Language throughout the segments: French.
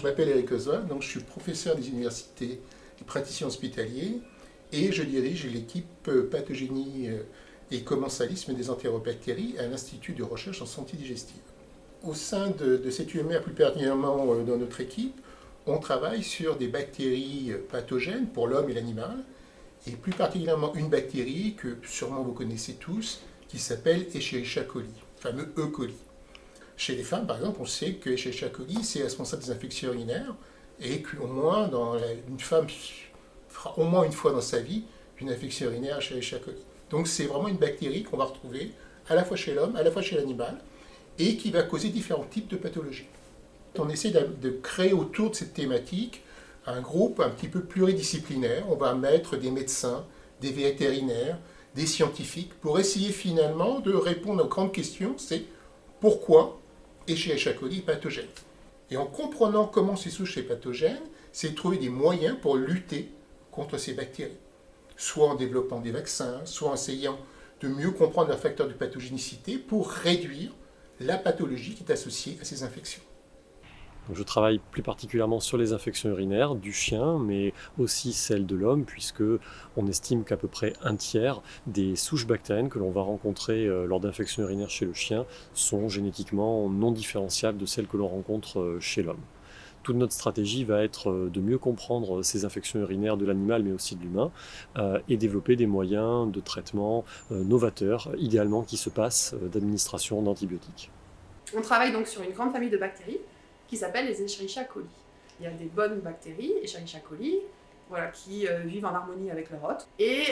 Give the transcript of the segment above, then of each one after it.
Je m'appelle Eric Oswald, donc je suis professeur des universités et praticien hospitalier et je dirige l'équipe pathogénie et commensalisme des entérobactéries à l'Institut de recherche en santé digestive. Au sein de cette UMR, plus particulièrement dans notre équipe, on travaille sur des bactéries pathogènes pour l'homme et l'animal, et plus particulièrement une bactérie que sûrement vous connaissez tous, qui s'appelle Escherichia coli, le fameux E. coli. Chez les femmes, par exemple, on sait que Escherichia coli, c'est responsable des infections urinaires, et qu'au moins, une femme fera au moins une fois dans sa vie une infection urinaire Escherichia coli. Donc c'est vraiment une bactérie qu'on va retrouver à la fois chez l'homme, à la fois chez l'animal, et qui va causer différents types de pathologies. On essaie de créer autour de cette thématique un groupe un petit peu pluridisciplinaire. On va mettre des médecins, des vétérinaires, des scientifiques, pour essayer finalement de répondre aux grandes questions, c'est pourquoi Escherichia coli est pathogène. Et en comprenant comment ces souches sont pathogènes, c'est trouver des moyens pour lutter contre ces bactéries. Soit en développant des vaccins, soit en essayant de mieux comprendre leurs facteurs de pathogénicité pour réduire la pathologie qui est associée à ces infections. Donc je travaille plus particulièrement sur les infections urinaires du chien, mais aussi celles de l'homme, puisque on estime qu'à peu près un tiers des souches bactériennes que l'on va rencontrer lors d'infections urinaires chez le chien sont génétiquement non différenciables de celles que l'on rencontre chez l'homme. Toute notre stratégie va être de mieux comprendre ces infections urinaires de l'animal, mais aussi de l'humain, et développer des moyens de traitement novateurs, idéalement qui se passent d'administration d'antibiotiques. On travaille donc sur une grande famille de bactéries qui s'appelle les Escherichia coli. Il y a des bonnes bactéries, Escherichia coli, qui vivent en harmonie avec leur hôte. Et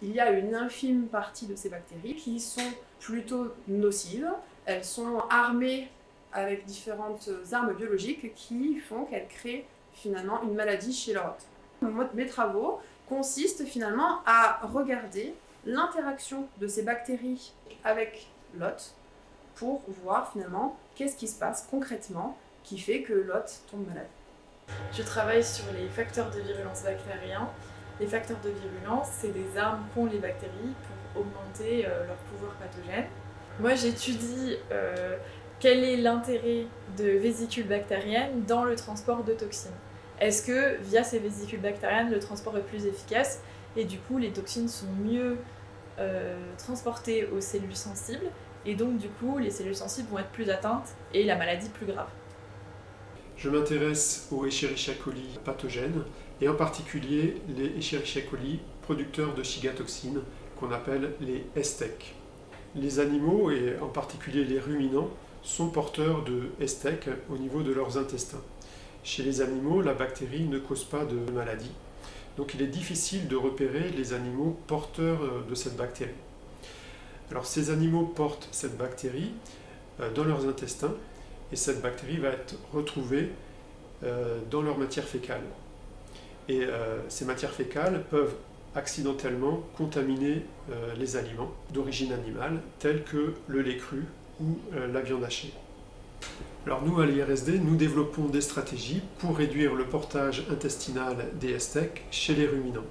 il y a une infime partie de ces bactéries qui sont plutôt nocives. Elles sont armées avec différentes armes biologiques qui font qu'elles créent finalement une maladie chez leur hôte. Mes travaux consistent finalement à regarder l'interaction de ces bactéries avec l'hôte pour voir finalement qu'est-ce qui se passe concrètement qui fait que l'hôte tombe malade. Je travaille sur les facteurs de virulence bactériens. Les facteurs de virulence, c'est des armes qu'ont les bactéries pour augmenter leur pouvoir pathogène. Moi, j'étudie quel est l'intérêt de vésicules bactériennes dans le transport de toxines. Est-ce que via ces vésicules bactériennes, le transport est plus efficace et du coup les toxines sont mieux transportées aux cellules sensibles et donc du coup les cellules sensibles vont être plus atteintes et la maladie plus grave. Je m'intéresse aux Escherichia coli pathogènes et en particulier les Escherichia coli producteurs de chigatoxines qu'on appelle les STEC. Les animaux et en particulier les ruminants sont porteurs de STEC au niveau de leurs intestins. Chez les animaux, la bactérie ne cause pas de maladie. Donc il est difficile de repérer les animaux porteurs de cette bactérie. Alors ces animaux portent cette bactérie dans leurs intestins et cette bactérie va être retrouvée dans leur matière fécale. Et ces matières fécales peuvent accidentellement contaminer les aliments d'origine animale tels que le lait cru ou la viande hachée. Alors nous, à l'IRSD, nous développons des stratégies pour réduire le portage intestinal des STEC chez les ruminants.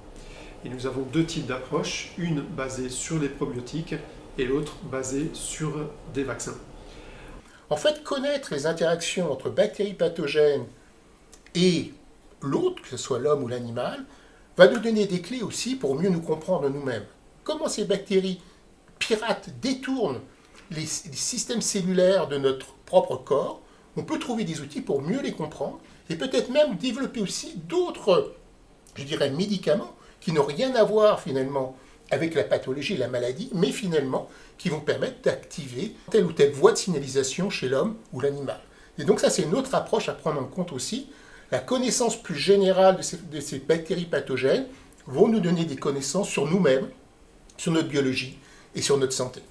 Et nous avons deux types d'approches, une basée sur les probiotiques et l'autre basée sur des vaccins. En fait, connaître les interactions entre bactéries pathogènes et l'autre, que ce soit l'homme ou l'animal, va nous donner des clés aussi pour mieux nous comprendre nous-mêmes. Comment ces bactéries piratent, détournent les systèmes cellulaires de notre propre corps, on peut trouver des outils pour mieux les comprendre et peut-être même développer aussi d'autres, médicaments qui n'ont rien à voir finalement avec la pathologie et la maladie, mais finalement qui vont permettre d'activer telle ou telle voie de signalisation chez l'homme ou l'animal. Et donc ça, c'est une autre approche à prendre en compte aussi. La connaissance plus générale de ces bactéries pathogènes vont nous donner des connaissances sur nous-mêmes, sur notre biologie et sur notre santé.